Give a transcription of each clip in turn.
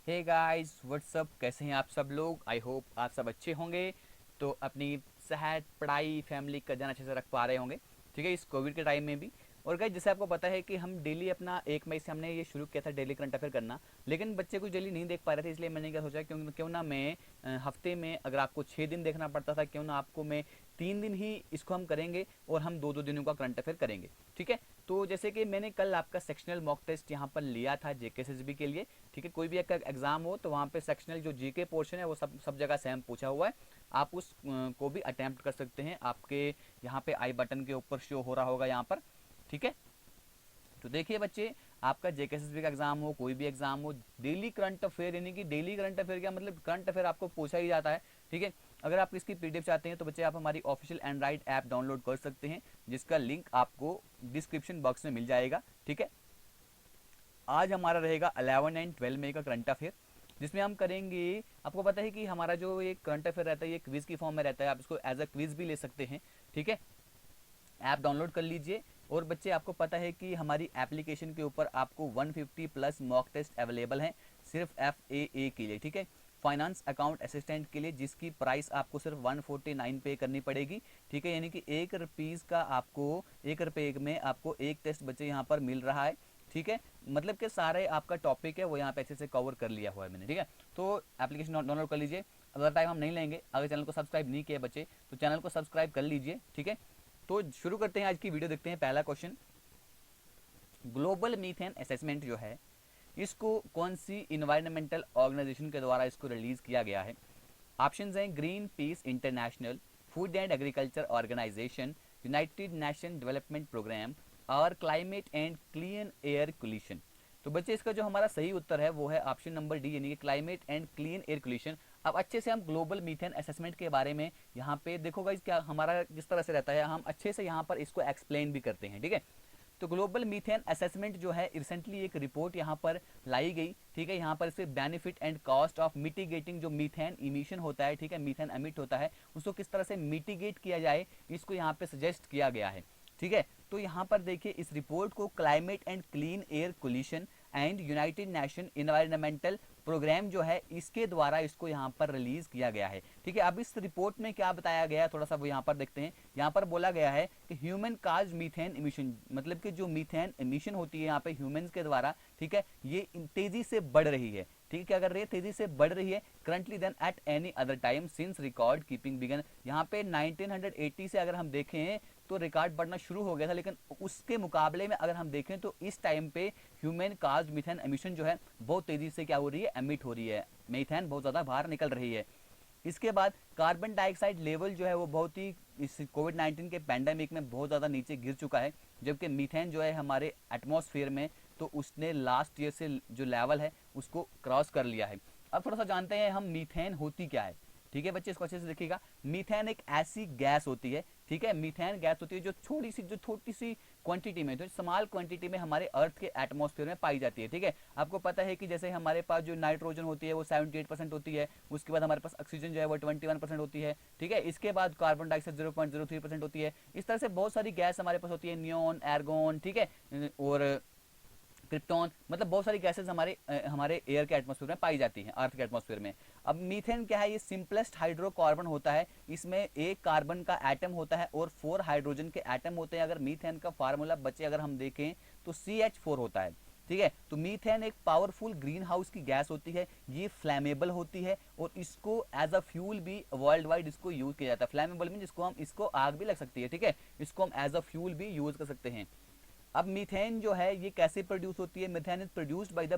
Hey guys what's up, कैसे हैं आप सब लोग। आई होप आप सब अच्छे होंगे। तो अपनी सेहत, पढ़ाई, फैमिली का ध्यान अच्छे से रख पा रहे होंगे, ठीक है, इस कोविड के टाइम में भी। और गाइस जैसे आपको पता है कि हम डेली अपना 1 मई से हमने ये शुरू किया था डेली करंट अफेयर करना। लेकिन बच्चे कुछ डेली नहीं देख पा रहे थे, इसलिए मैंने क्या सोचा क्यों क्यों ना मैं हफ्ते में अगर आपको 6 दिन देखना पड़ता था, क्यों ना आपको मैं 3 दिन ही इसको हम करेंगे और हम दो दो दिनों का करंट अफेयर करेंगे। ठीक है। तो जैसे कि मैंने कल आपका सेक्शनल मॉक टेस्ट यहाँ पर लिया था जेकेएसएसबी के लिए। ठीक है, कोई भी एक एग्जाम हो तो वहाँ पे सेक्शनल जो जीके पोर्शन है वो सब जगह सेम पूछा हुआ है। आप उस को भी अटेम्प्ट कर सकते हैं। आपके यहाँ पे आई बटन के ऊपर शो हो रहा होगा यहाँ पर। ठीक है। तो देखिए बच्चे, आपका जेकेएसएसबी का एग्जाम हो, कोई भी एग्जाम हो, डेली करंट अफेयर, यानी कि डेली करंट अफेयर क्या मतलब, करंट अफेयर आपको पूछा ही जाता है। ठीक है। अगर आप इसकी पीडीएफ चाहते हैं तो बच्चे आप हमारी ऑफिशियल एंड्रॉइड ऐप डाउनलोड कर सकते हैं, जिसका लिंक आपको डिस्क्रिप्शन बॉक्स में मिल जाएगा। ठीक है। आज हमारा रहेगा 11 एंड 12 मई का करंट अफेयर, जिसमें हम करेंगे। आपको पता है कि हमारा जो ये करंट अफेयर रहता है ये क्विज की फॉर्म में रहता है, आप इसको एज अ क्विज भी ले सकते हैं। ठीक है। ऐप डाउनलोड कर लीजिए। और बच्चे आपको पता है कि हमारी एप्लीकेशन के ऊपर आपको 150 प्लस मॉक टेस्ट अवेलेबल हैं सिर्फ FAA के लिए। ठीक है। फाइनेंस अकाउंट असिस्टेंट के लिए, जिसकी प्राइस आपको सिर्फ 149 पे करनी पड़ेगी। ठीक है, यानी कि 1 रुपीज़ का आपको, 1 रुपये में आपको एक टेस्ट बच्चे यहाँ पर मिल रहा है। ठीक है। मतलब कि सारे आपका टॉपिक है वो यहाँ पे अच्छे से कवर कर लिया हुआ है मैंने। ठीक है। तो एप्लीकेशन डाउनलोड कर लीजिए। अगर टाइम हम नहीं लेंगे, अगर चैनल को सब्सक्राइब नहीं किया बच्चे तो चैनल को सब्सक्राइब कर लीजिए। ठीक है। तो शुरू करते हैं आज की वीडियो, देखते हैं पहला क्वेश्चन। ग्लोबल मीथेन असेसमेंट जो है, इसको कौन सी इन्वायरमेंटल ऑर्गेनाइजेशन के द्वारा इसको रिलीज किया गया है। ऑप्शंस हैं Greenpeace International, Food and Agriculture Organisation, United Nation Development Programme और Climate and clean air Coalition. तो बच्चे इसका जो हमारा सही उत्तर है वो है ऑप्शन नंबर डी, यानी कि climate and clean air coalition. अब अच्छे से हम ग्लोबल मीथेन असेसमेंट के बारे में यहाँ पे देखो गाइस, क्या हमारा किस तरह से रहता है, हम अच्छे से यहाँ पर इसको एक्सप्लेन भी करते हैं। ठीक है। तो ग्लोबल मीथेन असेसमेंट जो है, रिसेंटली एक रिपोर्ट यहाँ पर लाई गई। ठीक है। यहाँ पर इसके benefit and cost of mitigating जो मीथेन इमिशन होता है, ठीक है, मीथेन एमिट होता है, उसको किस तरह से मिटिगेट किया जाए, इसको यहाँ पे सजेस्ट किया गया है। ठीक है। तो यहाँ पर देखिए, इस रिपोर्ट को climate and clean air coalition and United Nation environmental programme जो है, इसके द्वारा इसको यहाँ पर रिलीज किया गया है। ठीक है। अब इस रिपोर्ट में क्या बताया गया है, थोड़ा सा वो यहाँ पर देखते हैं। यहाँ पर बोला गया है कि ह्यूमन काज मीथेन इमिशन, मतलब कि जो मीथेन इमिशन होती है यहाँ पे ह्यूमंस के द्वारा, ठीक है, ये तेजी से बढ़ रही है। ठीक है, क्या कर रही है, तेजी से बढ़ रही है। Currently than at any other time since record keeping began, यहाँ पे 1980 से अगर हम देखें तो रिकॉर्ड बढ़ना शुरू हो गया था, लेकिन उसके मुकाबले में अगर हम देखें तो इस टाइम पे ह्यूमन काज मीथेन एमिशन जो है बहुत तेजी से क्या हो रही है, एमिट हो रही है। मीथेन बहुत ज़्यादा बाहर निकल रही है। इसके बाद कार्बन डाइऑक्साइड लेवल जो है वो बहुत ही इस कोविड 19 के पैंडेमिक में बहुत ज़्यादा नीचे गिर चुका है, जबकि मीथेन जो है हमारे एटमॉस्फेयर में, तो उसने लास्ट ईयर से जो लेवल है उसको क्रॉस कर लिया है। अब थोड़ा सा जानते हैं हम मीथेन होती क्या है। ठीक है बच्चे, इसको अच्छे से देखिएगा। मीथेन एक ऐसी गैस होती है, ठीक है, मीथेन गैस होती है जो छोटी सी क्वांटिटी में, जो स्मॉल क्वांटिटी में हमारे अर्थ के एटमॉस्फेयर में पाई जाती है। ठीक है। आपको पता है कि जैसे हमारे पास जो नाइट्रोजन होती है वो 78% होती है, उसके बाद हमारे पास ऑक्सीजन जो है वो 21% होती है। ठीक है। इसके बाद कार्बन डाइऑक्साइड 0.03% होती है। इस तरह से बहुत सारी गैस हमारे पास होती है, नियोन, एर्गोन, ठीक है, और क्रिप्टॉन, मतलब बहुत सारी गैसेज हमारे एयर के एटमॉस्फेयर में पाई जाती हैं, अर्थ के एटमॉस्फेयर में। अब मीथेन क्या है, ये सिंपलेस्ट हाइड्रोकार्बन होता है। इसमें एक कार्बन का एटम होता है और 4 हाइड्रोजन के एटम होते हैं। अगर मीथेन का फार्मूला बच्चे अगर हम देखें तो CH4 होता है। ठीक है। तो मीथेन एक पावरफुल ग्रीन हाउस की गैस होती है, ये फ्लैमेबल होती है और इसको एज अ फ्यूल भी वर्ल्ड वाइड इसको यूज किया जाता है। फ्लैमेबल मीन जिसको हम, इसको आग भी लग सकती है। ठीक है। इसको हम एज अ फ्यूल भी यूज कर सकते हैं। अब मीथेन जो है ये कैसे प्रोड्यूस होती है, methane is produced by the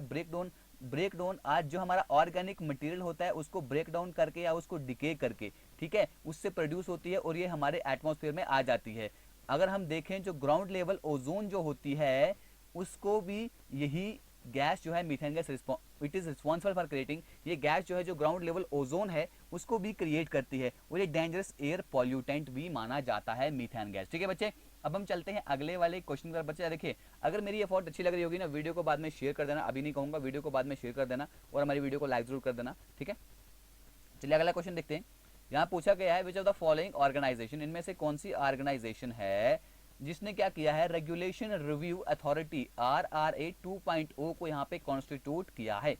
break down आज जो हमारा ऑर्गेनिक मटेरियल होता है उसको ब्रेक डाउन करके या उसको डिके करके, ठीक है, उससे प्रोड्यूस होती है और ये हमारे एटमॉस्फेयर में आ जाती है। अगर हम देखें जो ग्राउंड लेवल ओजोन जो होती है उसको भी यही गैस जो है methane gas it is responsible for creating, ये गैस जो है जो ग्राउंड लेवल ओजोन है उसको भी क्रिएट करती है और ये डेंजरस एयर पॉल्यूटेंट भी माना जाता है मीथेन गैस। ठीक है बच्चे। अब हम चलते हैं अगले वाले क्वेश्चन पर। बच्चे देखिए, अगर मेरी एफर्ट अच्छी लग रही होगी ना, वीडियो को बाद में शेयर कर देना, अभी नहीं कहूँगा, वीडियो को बाद में शेयर कर देना और हमारी वीडियो को लाइक जरूर कर देना। ठीक है। चलिए अगला क्वेश्चन देखते हैं। यहाँ पूछा गया है which of the following organisation, इनमें से कौन सी ऑर्गेनाइजेशन है जिसने क्या किया है, रेगुलेशन रिव्यू अथॉरिटी RRA 2.0 को यहाँ पे कॉन्स्टिट्यूट किया है।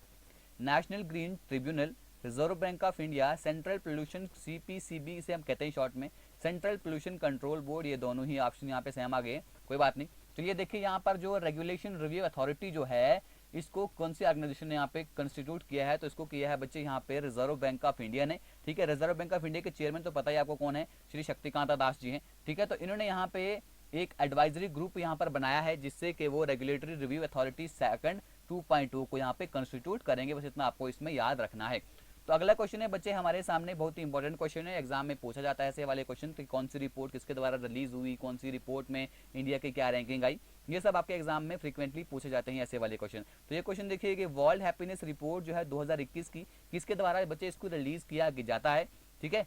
National green tribunal, reserve bank of India, central pollution CPCB इसे हम कहते हैं शॉर्ट में, सेंट्रल पोल्यूशन कंट्रोल बोर्ड, ये दोनों ही ऑप्शन यहाँ पे सेम आ गए, कोई बात नहीं। चलिए देखिए यहाँ पर जो रेगुलेशन रिव्यू अथॉरिटी जो है, इसको कौन सी ऑर्गेनाइजेशन ने यहाँ पे कंस्टिट्यूट किया है, तो इसको किया है बच्चे यहाँ पे रिजर्व बैंक ऑफ इंडिया ने, ठीक है। रिजर्व बैंक ऑफ इंडिया के चेयरमैन तो पता ही आपको कौन है, श्री शक्तिकांता दास जी हैं, ठीक है। तो इन्होंने यहाँ पे एक एडवाइजरी ग्रुप यहाँ पर बनाया है, जिससे कि वो रेगुलेटरी रिव्यू अथॉरिटी सेकंड 2.2 को यहाँ पे कंस्टिट्यूट करेंगे, बस इतना आपको इसमें याद रखना है। तो अगला क्वेश्चन है बच्चे हमारे सामने, बहुत ही इंपॉर्टेंट क्वेश्चन है, एग्जाम में पूछा जाता है ऐसे वाले क्वेश्चन, तो कौन सी रिपोर्ट किसके द्वारा रिलीज हुई, कौन सी रिपोर्ट में इंडिया की क्या रैंकिंग आई, ये सब आपके एग्जाम में फ्रीक्वेंटली पूछे जाते हैं ऐसे वाले क्वेश्चन। तो ये क्वेश्चन देखिए कि वर्ल्ड हैप्पीनेस रिपोर्ट जो है 2021 की, किसके द्वारा बच्चे इसको रिलीज किया जाता है, ठीक है।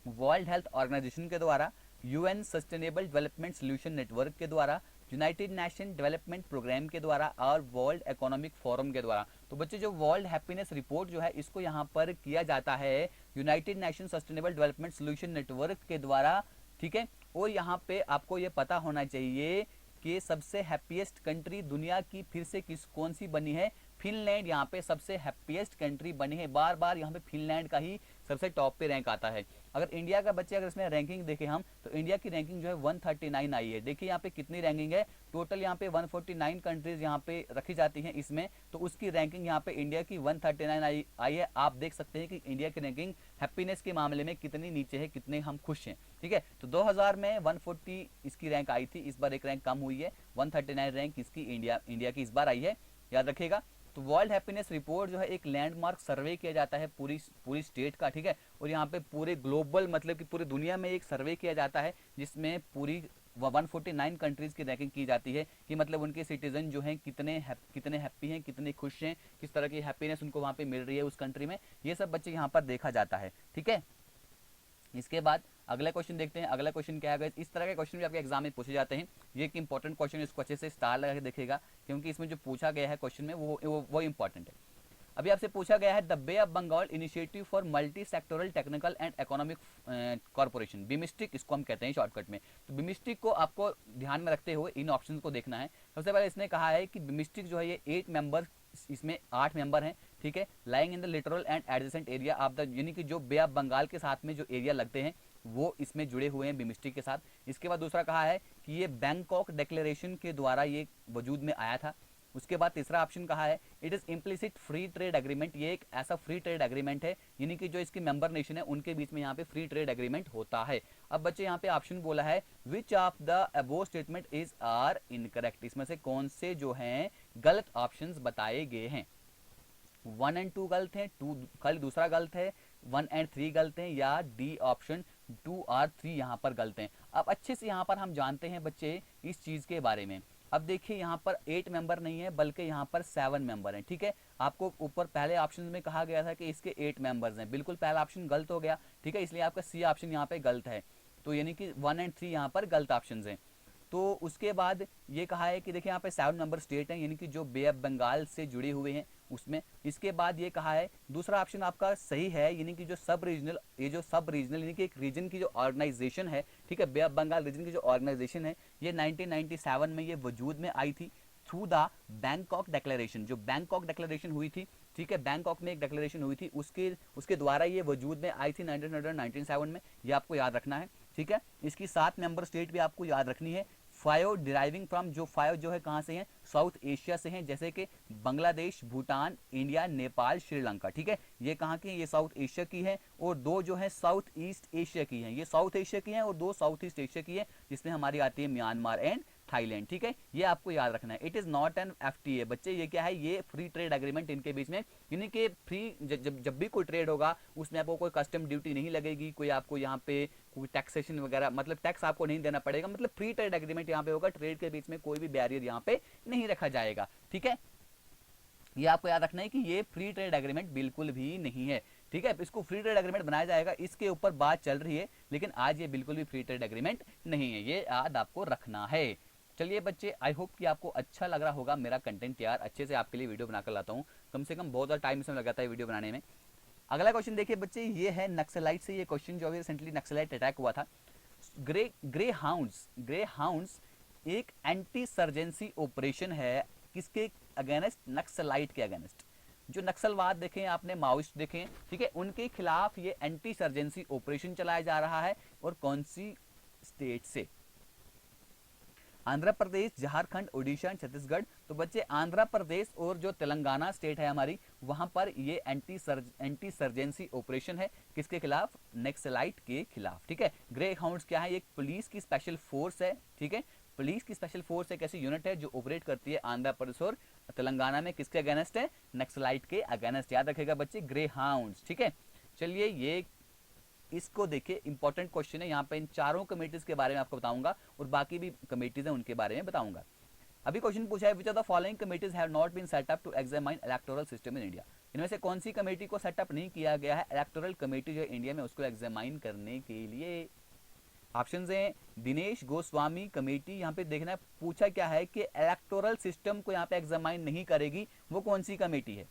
वर्ल्ड हेल्थ ऑर्गेनाइजेशन के द्वारा, UN sustainable development solution network के द्वारा, यूनाइटेड नेशन डेवलपमेंट प्रोग्राम के द्वारा और वर्ल्ड इकोनॉमिक फोरम के द्वारा। तो बच्चे जो वर्ल्ड हैप्पीनेस रिपोर्ट जो है, इसको यहाँ पर किया जाता है United nation sustainable development solution network के द्वारा, ठीक है। और यहाँ पे आपको ये पता होना चाहिए कि सबसे हैप्पीएस्ट कंट्री दुनिया की फिर से कौन सी बनी है, फिनलैंड यहाँ पे सबसे हैप्पीएस्ट कंट्री बनी है, बार बार यहाँ पे फिनलैंड का ही सबसे टॉप पे रैंक आता है। अगर इंडिया का बच्चे अगर इसमें रैंकिंग देखें हम, तो इंडिया की रैंकिंग जो है 139 आई है। देखिए यहाँ पे कितनी रैंकिंग है, टोटल यहाँ पे 149 कंट्रीज यहाँ पे रखी जाती हैं इसमें, तो उसकी रैंकिंग यहाँ पे इंडिया की 139 आई है। आप देख सकते हैं कि इंडिया की रैंकिंग हैप्पीनेस के मामले में कितनी नीचे है, कितने हम खुश हैं, ठीक है। तो 2000 में 140 इसकी रैंक आई थी, इस बार एक रैंक कम हुई है, 139 रैंक इसकी इंडिया की इस बार आई है, याद रखिएगा। तो वर्ल्ड हैप्पीनेस रिपोर्ट जो है एक लैंडमार्क सर्वे किया जाता है पूरी स्टेट का, ठीक है। और यहाँ पे पूरे ग्लोबल मतलब कि पूरी दुनिया में एक सर्वे किया जाता है, जिसमें पूरी 149 कंट्रीज की रैंकिंग की जाती है कि मतलब उनके सिटीजन जो हैं कितने हैप्पी हैं, कितने खुश हैं, किस तरह की हैप्पीनेस उनको वहाँ पे मिल रही है उस कंट्री में, ये सब बच्चे यहाँ पर देखा जाता है, ठीक है। इसके बाद अगला क्वेश्चन देखते हैं। अगला क्वेश्चन क्या है, इस तरह के क्वेश्चन भी आपके एग्जाम में पूछे जाते हैं, ये एक इंपॉर्टेंट क्वेश्चन है, इसको अच्छे से स्टार लगा के देखिएगा, क्योंकि इसमें जो पूछा गया है क्वेश्चन में वो इंपॉर्टेंट है। अभी आपसे पूछा गया है the Bay of Bengal Initiative for Multi Sectoral Technical and Economic Corporation, BIMSTEC इसको हम कहते हैं शॉर्टकट में। तो बिमिस्टिक को आपको ध्यान में रखते हुए इन ऑप्शंस को देखना है। सबसे पहले इसने कहा है कि बिमिस्टिक जो है ये 8 मेंबर, इसमें 8 मेंबर हैं, ठीक है, lying in the literal and adjacent area of the, यानी कि जो बे ऑफ बंगाल के साथ में जो एरिया लगते हैं वो इसमें जुड़े हुए हैं बिमिस्टिक के साथ। इसके बाद दूसरा कहा है कि ये बैंकॉक डिक्लेरेशन के द्वारा ये वजूद में आया था। उसके बाद तीसरा ऑप्शन कहा है it is implicit free trade agreement, ये एक ऐसा फ्री ट्रेड एग्रीमेंट है, यानी कि जो इसके मेंबर नेशन है उनके बीच में यहाँ पे फ्री ट्रेड एग्रीमेंट होता है। अब बच्चे यहाँ पे ऑप्शन बोला है which of the above statement is are incorrect, इसमें से कौन से जो हैं गलत ऑप्शंस बताए गए हैं। 1 और 2 गलत हैं, 2 खाली दूसरा गलत है, 1 और 3 गलत हैं, या डी ऑप्शन 2 और 3 यहाँ पर गलत हैं। अब अच्छे से यहाँ पर हम जानते हैं बच्चे इस चीज के बारे में। अब देखिए यहाँ पर 8 मेंबर नहीं है बल्कि यहाँ पर 7 मेंबर हैं, ठीक है। आपको ऊपर पहले ऑप्शन में कहा गया था कि इसके 8 मेंबर्स हैं, बिल्कुल पहला ऑप्शन गलत हो गया, ठीक है, इसलिए आपका सी ऑप्शन यहाँ पे गलत है। तो यानी कि 1 और 3 यहाँ पर गलत ऑप्शन हैं। तो उसके बाद ये कहा है कि देखिए यहाँ पे 7 नंबर स्टेट हैं, यानी कि जो बे ऑफ बंगाल से जुड़े हुए हैं उसमें। इसके बाद ये कहा है दूसरा ऑप्शन आपका सही है, यानी कि जो सब रीजनल, ये जो सब रीजनल यानी कि एक रीजन की जो ऑर्गेनाइजेशन है, ठीक है, बे ऑफ बंगाल रीजन की जो ऑर्गेनाइजेशन है, ये 1997 में ये वजूद में आई थी थ्रू द बैंकॉक डिक्लेरेशन। जो बैंकॉक डिक्लेरेशन हुई थी, ठीक है, बैंकॉक में एक डिक्लेरेशन हुई थी, उसके द्वारा ये वजूद में आई थी 1997 में, ये आपको याद रखना है, ठीक है। इसकी 7 मेंबर स्टेट भी आपको याद रखनी है। 5 डिराइविंग फ्रॉम, जो 5 जो है कहाँ से हैं, साउथ एशिया से हैं, जैसे कि बांग्लादेश, भूटान, इंडिया, नेपाल, श्रीलंका, ठीक है, ये कहाँ की है, ये साउथ एशिया की है। और 2 जो है साउथ ईस्ट एशिया की हैं, ये साउथ एशिया की हैं, और 2 साउथ ईस्ट एशिया की है, जिसमें हमारी आती है म्यांमार एंड थाईलैंड, ठीक है, ये आपको याद रखना है। It is not an FTA बच्चे, ये क्या है, ये फ्री ट्रेड एग्रीमेंट इनके बीच में, यानी कि फ्री जब भी कोई ट्रेड होगा उसमें आपको कोई कस्टम ड्यूटी नहीं लगेगी, कोई आपको यहाँ पे कोई टैक्सेशन वगैरह मतलब टैक्स आपको नहीं देना पड़ेगा, मतलब फ्री ट्रेड एग्रीमेंट यहाँ पे होगा, ट्रेड के बीच में कोई भी बैरियर यहाँ पे नहीं रखा जाएगा, ठीक है। ये आपको याद रखना है कि ये फ्री ट्रेड एग्रीमेंट बिल्कुल भी नहीं है, ठीक है। इसको फ्री ट्रेड एग्रीमेंट बनाया जाएगा, इसके ऊपर बात चल रही है, लेकिन आज ये बिल्कुल भी फ्री ट्रेड एग्रीमेंट नहीं है, ये याद आपको रखना है। चलिए बच्चे, आई होप कि आपको अच्छा लग रहा होगा मेरा कंटेंट, यार अच्छे से आपके लिए वीडियो बनाकर लाता हूँ, कम से कम बहुत ज़्यादा टाइम इसमें लगाता है वीडियो बनाने में। अगला क्वेश्चन देखिए बच्चे, ये है नक्सलाइट से, ये क्वेश्चन जो अभी रिसेंटली नक्सलाइट अटैक हुआ था। ग्रे हाउंड्स एक एंटी सर्जेंसी ऑपरेशन है किसके अगेंस्ट, नक्सलाइट के अगेंस्ट। जो नक्सलवाद देखे आपने, माओइस्ट देखे, ठीक है, उनके खिलाफ ये एंटी सर्जेंसी ऑपरेशन चलाया जा रहा है। और कौन सी स्टेट से? आंध्र प्रदेश, झारखंड, उड़ीसा, छत्तीसगढ़। तो बच्चे आंध्र प्रदेश और जो तेलंगाना स्टेट है हमारी, वहां पर ये एंटी सर्जेंसी ऑपरेशन है। किसके खिलाफ? नक्सलाइट के खिलाफ, ठीक है। ग्रे हाउंड्स क्या है? एक पुलिस की स्पेशल फोर्स है, ठीक है। पुलिस की स्पेशल फोर्स एक ऐसी यूनिट है जो ऑपरेट करती है आंध्र प्रदेश और तेलंगाना में। किसके अगेंस्ट है? नक्सलाइट के अगेंस्ट। याद रखेगा बच्चे, ग्रे हाउंड्स, ठीक है। चलिए ये इसको देखिए, इंपॉर्टेंट क्वेश्चन है। यहाँ पे इन चारों कमेटीज के बारे में आपको बताऊंगा और बाकी भी कमेटीज हैं उनके बारे में बताऊंगा। अभी क्वेश्चन पूछा है, which of the following committees have not been set up to examine electoral system in India. इनमें से कौन सी कमेटी को सेटअप नहीं किया गया है इलेक्टोरल कमेटी जो है इंडिया में उसको एग्जामाइन करने के लिए? ऑप्शन है दिनेश गोस्वामी कमेटी। यहाँ पे देखना है, पूछा क्या है कि इलेक्टोरल सिस्टम को यहाँ पे एग्जामाइन नहीं करेगी, वो कौन सी कमेटी है?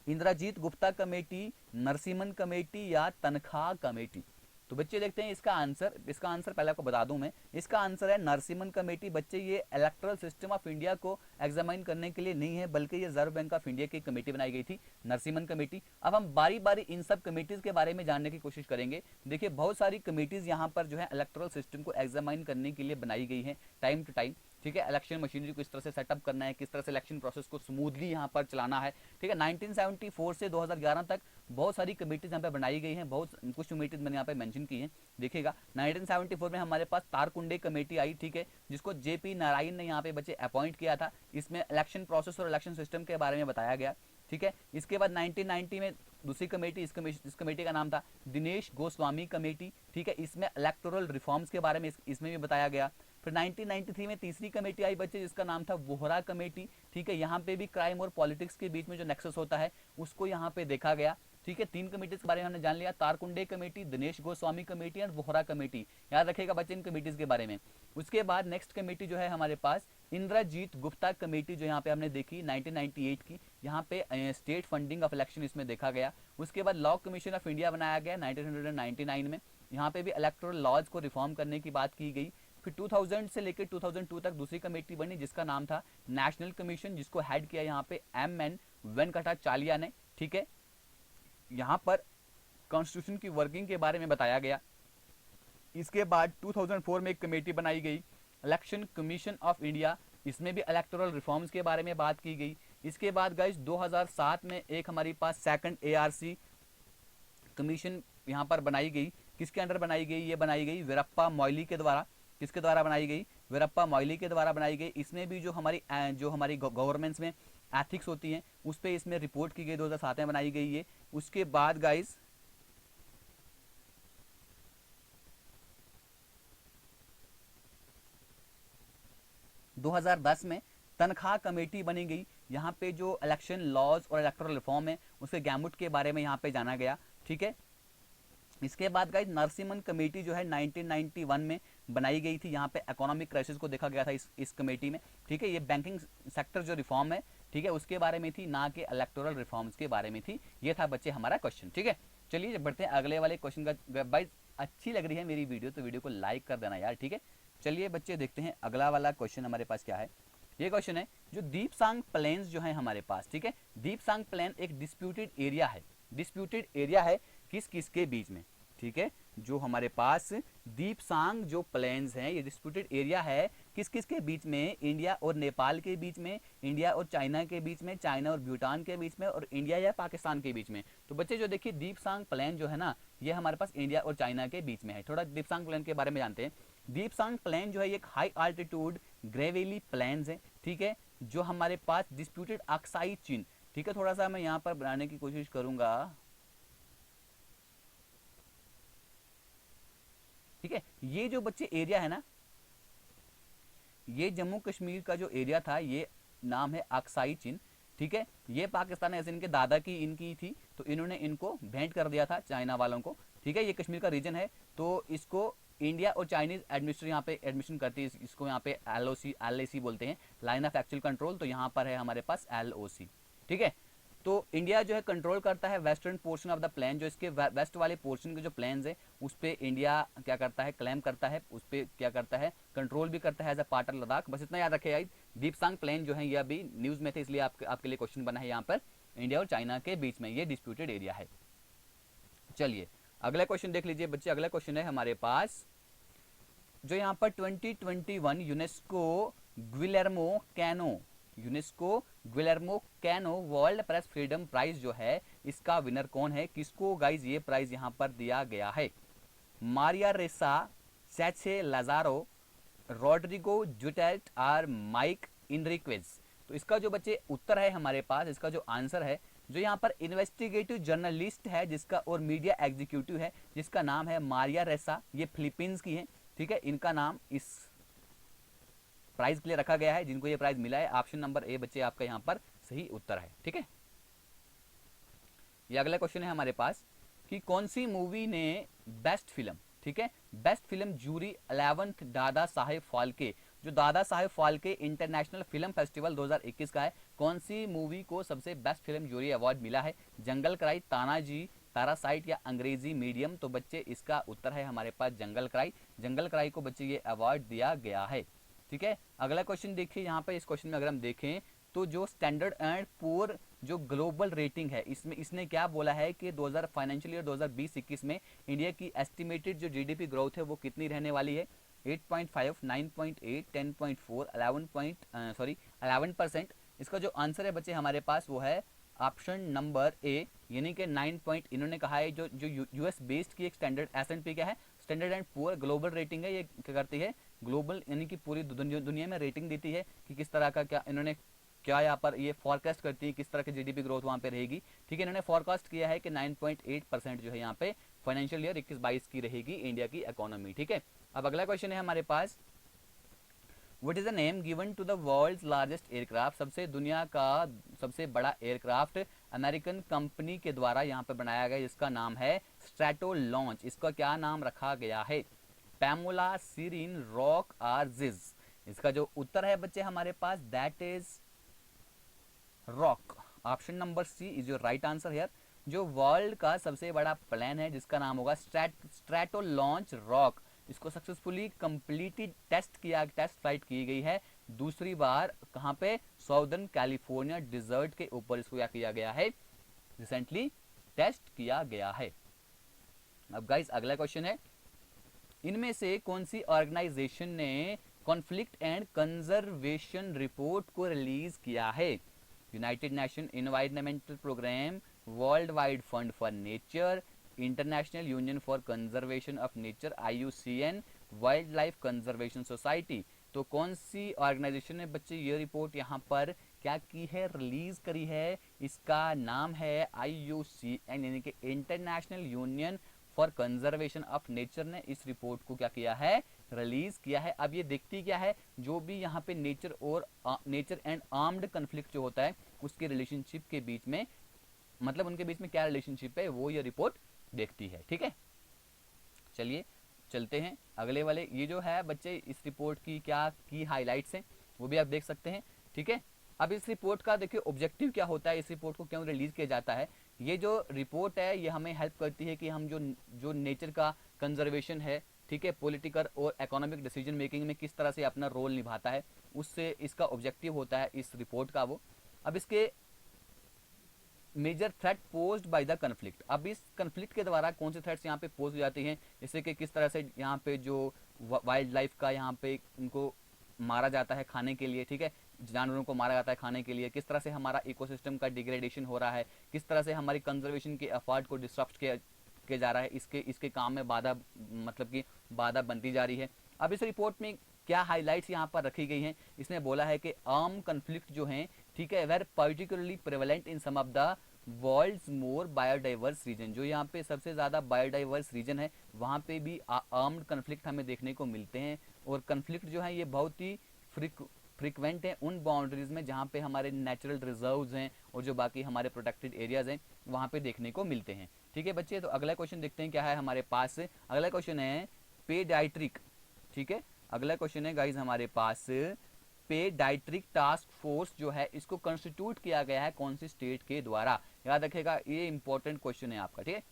इंद्रजीत गुप्ता कमेटी, नरसिम्हन कमेटी या तनख्वाह कमेटी? तो बच्चे देखते हैं इसका आंसर पहले आपको बता दूं मैं। इसका आंसर है नरसिम्हन कमेटी। बच्चे ये इलेक्टोरल सिस्टम ऑफ इंडिया को एग्जामाइन करने के लिए नहीं है, बल्कि ये रिजर्व बैंक ऑफ इंडिया की कमेटी बनाई गई थी, नरसिम्हन कमेटी। अब हम बारी बारी इन सब कमेटीज के बारे में जानने की कोशिश करेंगे। देखिए बहुत सारी कमेटीज यहाँ पर जो है इलेक्टोरल सिस्टम को एग्जामाइन करने के लिए बनाई गई है टाइम टू टाइम, ठीक है। इलेक्शन मशीनरी को इस तरह से सेटअप करना है, किस तरह से इलेक्शन प्रोसेस को स्मूथली यहाँ पर चलाना है, ठीक है। 1974 से 2011 तक बहुत सारी कमेटीज यहाँ पे बनाई गई हैं। बहुत कुछ कमेटीज मैंने यहाँ पे मेंशन की हैं, देखिएगा। 1974 में हमारे पास तारकुंडे कमेटी आई, ठीक है, जिसको जेपी नारायण ने यहाँ पे बच्चे अपॉइंट किया था। इसमें इलेक्शन प्रोसेस और इलेक्शन सिस्टम के बारे में बताया गया, ठीक है। इसके बाद 1990 में दूसरी कमेटी, इस कमेटी का नाम था दिनेश गोस्वामी कमेटी, ठीक है। इसमें इलेक्टोरल रिफॉर्म्स के बारे में इसमें भी बताया गया। फिर 1993 में तीसरी कमेटी आई बच्चे, जिसका नाम था वोहरा कमेटी, ठीक है। यहाँ पे भी क्राइम और पॉलिटिक्स के बीच में जो नेक्सस होता है उसको यहाँ पे देखा गया, ठीक है। 3 कमेटीज के बारे में हमने जान लिया, तारकुंडे कमेटी, दिनेश गोस्वामी कमेटी और वोहरा कमेटी। याद रखेगा बच्चे इन कमेटीज के बारे में। उसके बाद नेक्स्ट कमेटी जो है हमारे पास इंद्रजीत गुप्ता कमेटी, जो यहाँ पे हमने देखी 1998 की। यहाँ पे स्टेट फंडिंग ऑफ इलेक्शन इसमें देखा गया। उसके बाद लॉ कमीशन ऑफ इंडिया बनाया गया 1999 में। यहाँ पे भी इलेक्टोरल लॉज को रिफॉर्म करने की बात की गई। फिर 2000 से लेकर 2002 तक दूसरी कमेटी बनी, जिसका नाम था नेशनल कमीशन, जिसको हेड किया यहाँ पे एम.एन. वेंकटाचार्या ने, ठीक है। यहाँ पर कॉन्स्टिट्यूशन की वर्किंग के बारे में बताया गया। इसके बाद 2004 में एक कमेटी बनाई गई, इलेक्शन कमीशन ऑफ इंडिया। इसमें भी इलेक्टोरल रिफॉर्म्स के बारे में बात की गई। इसके बाद गाइस 2007 में एक हमारी पास सेकंड ARC कमीशन यहाँ पर बनाई गई। किसके अंडर बनाई गई? ये बनाई गई वीरप्पा मोइली के द्वारा। किसके द्वारा बनाई गई? वीरप्पा मोइली के द्वारा बनाई गई। इसमें भी जो हमारी गवर्नमेंट्स में एथिक्स होती हैं उस पर इसमें रिपोर्ट की गई, 2007 में बनाई गई है। उसके बाद गाइस 2010 में तनख्वाह कमेटी बनी गई। यहाँ पे जो इलेक्शन लॉज और इलेक्टोरल रिफॉर्म है उसके गैमुट के बारे में यहाँ पे जाना गया, ठीक है। इसके बाद गाइस नरसिम्हन कमेटी जो है 1991 में बनाई गई थी। यहाँ पे इकोनॉमिक क्राइसिस को देखा गया था इस कमेटी में, ठीक है। ये बैंकिंग सेक्टर जो रिफॉर्म है, ठीक है, उसके बारे में थी, ना कि इलेक्टोरल रिफॉर्म्स के बारे में थी। ये था बच्चे हमारा क्वेश्चन, ठीक है। चलिए बढ़ते हैं अगले वाले क्वेश्चन का। भाई अच्छी लग रही है मेरी वीडियो तो वीडियो को लाइक कर देना यार, ठीक है। चलिए बच्चे देखते हैं अगला वाला क्वेश्चन हमारे पास क्या है। ये क्वेश्चन है जो दीपसांग प्लेन्स जो है हमारे पास, ठीक है। दीपसांग प्लेन एक डिस्प्यूटेड एरिया है। डिस्प्यूटेड एरिया है किस किस के बीच में, ठीक है। जो हमारे पास दीपसांग जो प्लेन्स हैं ये डिस्प्यूटेड एरिया है किस किस के बीच में? इंडिया और नेपाल के बीच में, इंडिया और चाइना के बीच में, चाइना और भूटान के बीच में, और इंडिया या पाकिस्तान के बीच में। तो बच्चे जो देखिए दीपसांग प्लेन जो है ना, ये हमारे पास इंडिया और चाइना के बीच में है। थोड़ा दीपसांग प्लेन के बारे में जानते हैं। दीपसांग प्लेन जो है एक हाई आल्टीट्यूड ग्रेवेली प्लेन्स है, ठीक है, जो हमारे पास डिस्प्यूटेड अक्साई चीन, ठीक है। थोड़ा सा मैं यहाँ पर बनाने की कोशिश करूंगा, ठीक है। ये जो बच्चे एरिया है ना, ये जम्मू कश्मीर का जो एरिया था ये नाम है अक्साई चीन, ठीक है। ये पाकिस्तान ऐसे इनके दादा की इनकी थी, तो इन्होंने इनको भेंट कर दिया था चाइना वालों को, ठीक है। ये कश्मीर का रीजन है, तो इसको इंडिया और चाइनीज एडमिनिस्ट्रेशन यहाँ पे एडमिशन करती है। इसको यहाँ पे LOC बोलते हैं, लाइन ऑफ एक्चुअल कंट्रोल। तो यहाँ पर है हमारे पास LOC, ठीक है। तो इंडिया जो है कंट्रोल करता है western portion of the plain. जो इसके वेस्ट वाले पोर्शन के जो प्लेन्स है उस पर इंडिया क्या करता है? क्लेम करता है, उस पर क्या करता है? कंट्रोल भी करता है as a part of Ladakh. बस इतना याद रखिए। दीपसांग प्लेन जो है ये अभी न्यूज में थे, इसलिए आपके लिए क्वेश्चन बना है यहाँ पर। इंडिया और चाइना के बीच में, ये डिस्प्यूटेड एरिया है। चलिए अगला क्वेश्चन देख लीजिए बच्चे। अगला क्वेश्चन है हमारे पास जो यहाँ पर 2021 UNESCO Guillermo Cano World Press Freedom Prize जो है, इसका विनर कौन है, किसको गाइज ये प्राइज यहाँ पर दिया गया है? मारिया रेसा, सैचे लाजारो, रॉड्रिगो जुटेट और माइक इनरिक्वेज। तो इसका जो बच्चे उत्तर है हमारे पास, इसका जो आंसर है, जो यहाँ पर इन्वेस्टिगेटिव जर्नलिस्ट है जिसका और मीडिया एग्जीक्यूटिव है जिसका नाम है मारिया रेसा, ये फिलीपींस की है, ठीक है। इनका नाम इस प्राइज के लिए रखा गया है, जिनको ये प्राइज मिला है। ऑप्शन नंबर ए बच्चे आपका यहाँ पर सही उत्तर है, ठीक है। ये अगला क्वेश्चन है हमारे पास कि कौन सी मूवी ने बेस्ट फिल्म, ठीक है, best film jury 11th Dada Saheb Phalke, जो Dada Saheb Phalke international film festival 2021 का है, कौन सी मूवी को सबसे बेस्ट फिल्म जूरी अवार्ड मिला है? जंगल क्राई, तानाजी, पैरासाइट या अंग्रेजी मीडियम? तो बच्चे इसका उत्तर है हमारे पास जंगल क्राई। जंगल क्राई को बच्चे ये अवार्ड दिया गया है, ठीक है। अगला क्वेश्चन देखिए यहाँ पे, इस क्वेश्चन में अगर हम देखें तो जो स्टैंडर्ड एंड पुअर जो ग्लोबल रेटिंग है, इसमें इसने क्या बोला है कि 2000 फाइनेंशियल ईयर 2020-21 में इंडिया की एस्टिमेटेड जो जीडीपी ग्रोथ है वो कितनी रहने वाली है? 8.5, 9.8, 10.4, 11%। इसका जो आंसर है बच्चे हमारे पास वो है ऑप्शन नंबर ए, यानी कि 9 इन्होंने कहा है। जो जो यूएस बेस्ड की एक स्टैंडर्ड S&P क्या है, standard and poor global rating है, ये क्या करती है, ग्लोबल यानी कि पूरी दुनिया में रेटिंग देती है कि किस तरह का क्या इन्होंने क्या यहाँ पर ये फॉरकास्ट करती है किस तरह की जीडीपी ग्रोथ वहाँ पे रहेगी, ठीक है। इन्होंने फॉरकास्ट किया है कि 9.8% जो है यहाँ पे फाइनेंशियल ईयर 21-22 की रहेगी इंडिया की इकोनॉमी, ठीक है। अब अगला क्वेश्चन है हमारे पास, what is the name given to the world's largest aircraft, सबसे दुनिया का सबसे बड़ा एयरक्राफ्ट अमेरिकन कंपनी के द्वारा यहाँ पे बनाया गया, जिसका नाम है स्ट्रैटो लॉन्च। इसका क्या नाम रखा गया है? पैमोला, सीरीन, रॉक और जिज? इसका जो उत्तर है बच्चे हमारे पास that is Roc. Option number C is your right answer here. जो वर्ल्ड का सबसे बड़ा प्लेन है जिसका नाम होगा स्ट्रैटो लॉन्च रॉक, इसको सक्सेसफुली कंप्लीटेड टेस्ट फ्लाइट की गई है दूसरी बार, कहां पे? साउदर्न कैलिफोर्निया डिजर्ट के ऊपर इसको क्या किया गया है, रिसेंटली टेस्ट किया गया है। अब गाइस अगला क्वेश्चन है, इनमें से कौन सी ऑर्गेनाइजेशन ने कॉन्फ्लिक्ट एंड कंजर्वेशन रिपोर्ट को रिलीज किया है? United Nation environmental programme, world wide fund for nature, इंटरनेशनल यूनियन फॉर कंजर्वेशन ऑफ नेचर IUCN, wild life conservation society? तो कौन सी ऑर्गेनाइजेशन ने बच्चे ये रिपोर्ट यहाँ पर क्या की है, रिलीज करी है? इसका नाम है IUCN यानी कि इंटरनेशनल यूनियन फॉर कंजर्वेशन ऑफ नेचर ने इस रिपोर्ट को क्या किया है, रिलीज किया है। अब ये देखती क्या है, जो भी यहाँ पे नेचर और नेचर एंड आर्म्ड कन्फ्लिक्ट जो होता है उसके रिलेशनशिप के बीच में, मतलब उनके बीच में क्या रिलेशनशिप है वो ये रिपोर्ट देखती है, ठीक है। चलिए चलते हैं अगले वाले। ये जो है बच्चे इस रिपोर्ट की क्या की हाइलाइट्स हैं वो भी आप देख सकते हैं, ठीक है। अब इस रिपोर्ट का देखिए ऑब्जेक्टिव क्या होता है, इस रिपोर्ट को क्यों रिलीज किया जाता है। ये जो रिपोर्ट है ये हमें हेल्प करती है कि हम जो नेचर का कंजर्वेशन है, ठीक है, पॉलिटिकल और इकोनॉमिक डिसीजन मेकिंग में किस तरह से अपना रोल निभाता है, उससे इसका ऑब्जेक्टिव होता है इस रिपोर्ट का वो। अब इसके major threat posed by the conflict, अब इस कन्फ्लिक्ट के द्वारा कौन से थ्रेट्स यहाँ पे पोज हो जाती हैं, जैसे कि किस तरह से यहाँ पे जो वाइल्ड लाइफ का यहाँ पे उनको मारा जाता है खाने के लिए, ठीक है, जानवरों को मारा जाता है खाने के लिए, किस तरह से हमारा इकोसिस्टम का डिग्रेडेशन हो रहा है, किस तरह से हमारी कंजर्वेशन के एफर्ट को डिस्टर्ब किया जा रहा है, इसके काम में बाधा, मतलब कि बाधा बनती जा रही है। अब इस रिपोर्ट में क्या हाइलाइट्स यहाँ पर रखी गई हैं, इसने बोला है कि आर्म कन्फ्लिक्ट जो हैं, ठीक है, where particularly prevalent in some of the world's more biodiverse region, जो यहाँ पे सबसे ज़्यादा बायोडाइवर्स रीजन है वहाँ पे भी आर्म्ड कन्फ्लिक्ट हमें देखने को मिलते हैं। और कन्फ्लिक्ट जो है ये बहुत ही फ्रिक्वेंट है उन बाउंड्रीज में जहाँ पे हमारे नेचुरल रिजर्व्स हैं और जो बाकी हमारे प्रोटेक्टेड एरियाज हैं वहाँ पे देखने को मिलते हैं, ठीक है बच्चे। तो अगला क्वेश्चन देखते हैं क्या है हमारे पास। अगला क्वेश्चन है पेडियाट्रिक, ठीक है, अगला क्वेश्चन है गाइज हमारे पास पेडियाट्रिक टास्क फोर्स जो है इसको कंस्टिट्यूट किया गया है कौन सी स्टेट के द्वारा, याद रखेगा ये इंपॉर्टेंट क्वेश्चन है आपका, ठीक है।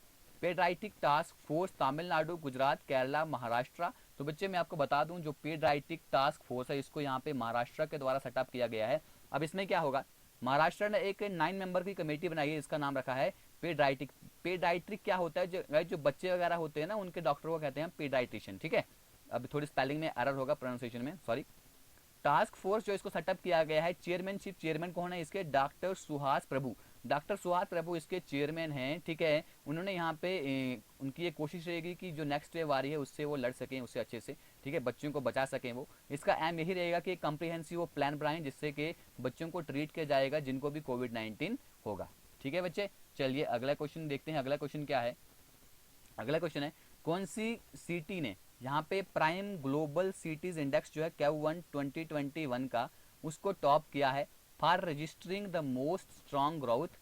Paediatric task force Tamil Nadu, Gujarat, Kerala, Maharashtra. तो बच्चे मैं आपको बता दूं जो पेडियाट्रिक टास्क फोर्स है इसको यहाँ पे महाराष्ट्र के द्वारा सेटअप किया गया है। अब इसमें क्या होगा, महाराष्ट्र ने एक 9 मेंबर की कमेटी बनाई है, इसका नाम रखा है पेडाइट्रिक। पेडाइट्रिक क्या होता है, जो बच्चे वगैरह होते हैं ना उनके डॉक्टर को कहते हैं पेडाइट्रिशियन, ठीक है। अब थोड़ी स्पेलिंग में एरर होगा, प्रोनाउंसिएशन में, सॉरी। टास्क फोर्स जो इसको सेटअप किया गया है, चेयरमैनशिप, चेयरमैन कौन है इसके, डॉक्टर सुहास प्रभु। डॉक्टर सुहास प्रभु इसके चेयरमैन हैं, ठीक है। उन्होंने यहाँ पे उनकी ये कोशिश रहेगी कि जो नेक्स्ट वेव आ रही है उससे वो लड़ सकें, उससे अच्छे से, ठीक है, बच्चों को बचा सकें वो। इसका एम यही रहेगा कि कॉम्प्रिहेंसिव प्लान बनाएं जिससे कि बच्चों को ट्रीट किया जाएगा जिनको भी कोविड-19 होगा, ठीक है बच्चे। चलिए अगला क्वेश्चन देखते हैं। अगला क्वेश्चन क्या है, अगला क्वेश्चन है कौन सी सिटी ने यहाँ पे प्राइम ग्लोबल सिटीज इंडेक्स जो है Q1 2021 का उसको टॉप किया है for registering the most strong growth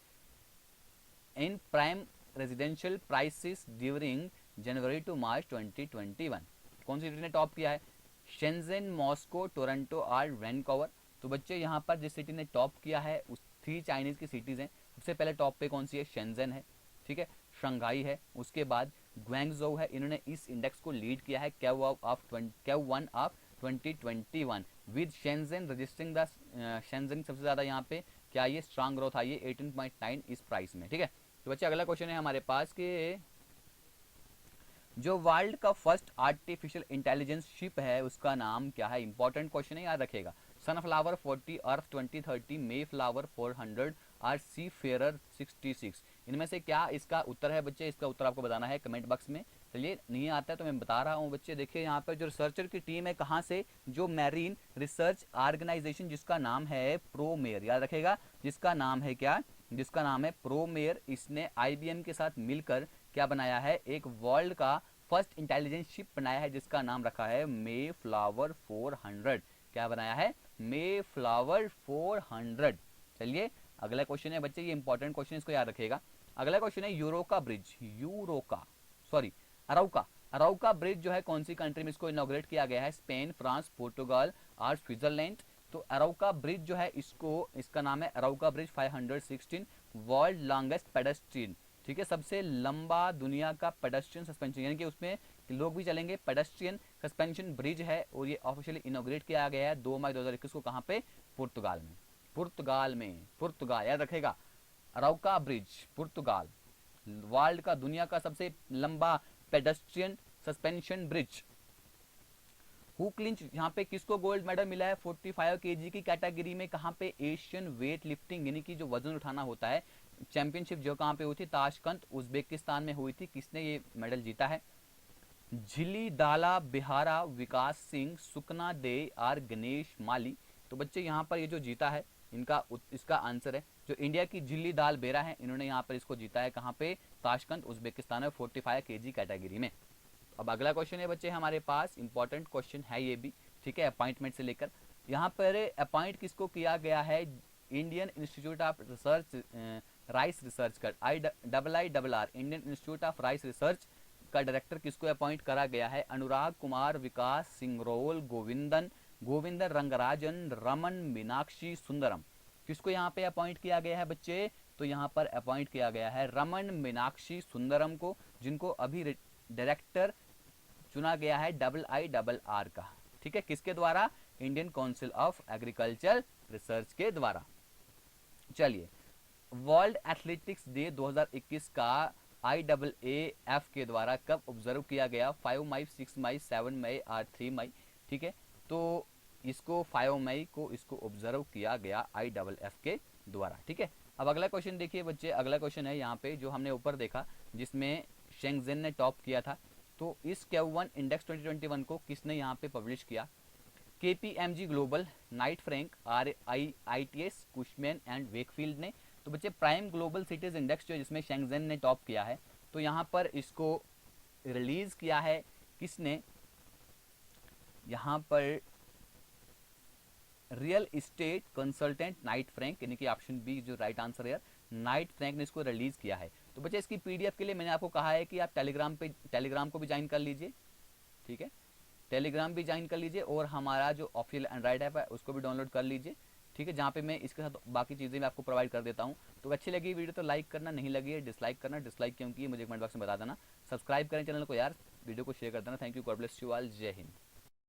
in prime residential prices during January to March 2021। कौन सी सिटी ने टॉप किया है, शेंजन, मॉस्को, टोरंटो और वैनकूवर। तो बच्चे यहाँ पर जिस सिटी ने टॉप किया है उस 3 चाइनीज की सिटीज़ हैं। सबसे पहले टॉप पे कौन सी है, शेंजन है, ठीक है, शंघाई है, उसके बाद ग्वांगझोउ है। इन्होंने इस इंडेक्स को लीड किया है Q1 of 2021 with Shenzhen registering the Shenzhen सबसे ज़्यादा यहाँ पे क्या ये स्ट्रांग ग्रोथ आई है 18.9 इस प्राइस में, ठीक है। तो बच्चे अगला क्वेश्चन है हमारे पास कि जो वर्ल्ड का फर्स्ट आर्टिफिशियल इंटेलिजेंस शिप है उसका नाम क्या है। इंपॉर्टेंट क्वेश्चन है, याद रखेगा। सनफ्लावर 40, अर्थ 2030, मे फ्लावर 400 और सी फेयर 66। इनमें से क्या इसका उत्तर है बच्चे, इसका उत्तर आपको बताना है कमेंट बॉक्स में। चलिए नहीं आता है तो मैं बता रहा हूँ बच्चे। देखिए यहाँ पर जो रिसर्चर की टीम है कहाँ से, जो मैरीन रिसर्च ऑर्गेनाइजेशन जिसका नाम है प्रोमेयर, याद रखेगा, जिसका नाम है क्या, जिसका नाम है प्रोमेयर। इसने IBM के साथ मिलकर क्या बनाया है, एक वर्ल्ड का फर्स्ट इंटेलिजेंस शिप बनाया है जिसका नाम रखा है मे फ्लावर 400। क्या बनाया है, मे फ्लावर 400। चलिए अगला क्वेश्चन है बच्चे, ये इंपॉर्टेंट क्वेश्चन, इसको याद रखेगा। अगला क्वेश्चन है यूरोका ब्रिज, अराउका। अराउका ब्रिज जो है कौन सी कंट्री में इसको इनॉग्रेट किया गया है, स्पेन, फ्रांस, पोर्टुगाल और स्विट्जरलैंड। तो अराउका ब्रिज जो है इसका नाम है अराउका ब्रिज 516, वर्ल्ड लॉन्गेस्ट पेडेस्ट्रियन, ठीक है, सबसे लंबा दुनिया का पेडेस्ट्रियन सस्पेंशन, यानी कि उसमें लोग भी चलेंगे, पेडेस्ट्रियन सस्पेंशन ब्रिज है। और ये ऑफिशियली इनॉग्रेट किया गया है 2 मई 2021 को, कहाँ पे, पुर्तगाल में। पुर्तगाल याद रखेगा, अराउका ब्रिज पुर्तगाल, वर्ल्ड का, दुनिया का सबसे लंबा pedestrian suspension bridge. Who clinch, यहाँ पे किसको गोल्ड मेडल मिला है 45 kg की कैटेगरी में, कहाँ पे, एशियन वेट लिफ्टिंग, यानी कि जो वजन उठाना होता है, चैंपियनशिप जो कहाँ पे हुई थी, ताशकंद उज्बेकिस्तान में हुई थी। किसने ये मेडल जीता है, झिली दाला बिहारा, विकास सिंह, सुकना दे और गणेश माली। तो बच्चे यहाँ पर ये जो जीता है इसका आंसर है जो इंडिया की झिल्ली दाल बेरा है, इन्होंने यहाँ पर इसको जीता है, कहाँ पे, ताशकंद उज्बेकिस्तान में 45 kg कैटेगरी में। अब अगला क्वेश्चन है बच्चे हमारे पास, इंपॉर्टेंट क्वेश्चन है ये भी, ठीक है, अपॉइंटमेंट से लेकर। यहाँ पर अपॉइंट किसको किया गया है, Indian institute of research rice research का IIRR Indian institute of rice research का डायरेक्टर किसको अपॉइंट करा गया है, अनुराग कुमार, विकास सिंगरोल, गोविंदन रंगराजन, रमन मीनाक्षी सुंदरम। किसको यहाँ पे अपॉइंट किया गया है बच्चे, तो यहाँ पर अपॉइंट किया गया है रमन मीनाक्षी सुंदरम को, जिनको अभी डायरेक्टर चुना गया है IIRR का, ठीक है, किसके द्वारा, Indian council of agriculture research के द्वारा। चलिए वर्ल्ड एथलेटिक्स डे 2021 का IAAF के द्वारा कब ऑब्जर्व किया गया, 5 मई, 6 मई, 7 मई और 3 मई, ठीक है। तो इसको 5 मई को इसको ऑब्जर्व किया गया IAAF के द्वारा, ठीक है। अब अगला क्वेश्चन देखिए बच्चे, अगला क्वेश्चन है यहाँ पे जो हमने ऊपर देखा जिसमें शेंगजेन ने टॉप किया था। तो इस Q1 इंडेक्स 2021 को किसने यहाँ पे पब्लिश किया, KPMG global, Knight Frank, IITS, Cushman and Wakefield ने। तो बच्चे प्राइम ग्लोबल सिटीज इंडेक्स जो जिसमें शेंगजेन ने टॉप किया है, तो यहाँ पर इसको रिलीज किया है किसने, यहाँ पर real estate consultant Knight Frank, यानी कि ऑप्शन बी जो राइट आंसर है, नाइट फ्रैंक ने इसको रिलीज किया है। तो बच्चे इसकी PDF के लिए मैंने आपको कहा है कि आप टेलीग्राम को भी ज्वाइन कर लीजिए, ठीक है, टेलीग्राम भी ज्वाइन कर लीजिए और हमारा जो ऑफिशियल एंड्रॉइड ऐप है उसको भी डाउनलोड कर लीजिए, ठीक है, जहाँ पे मैं इसके साथ बाकी चीज़ें मैं आपको प्रोवाइड कर देता हूँ। तो अच्छी लगी वीडियो तो लाइक करना, नहीं लगी है डिसलाइक करना, डिसलाइक क्यों की मुझे कमेंट बॉक्स में बता देना। सब्सक्राइब करें चैनल को यार, वीडियो को शेयर कर देना। Thank you, God bless you all, जय हिंद।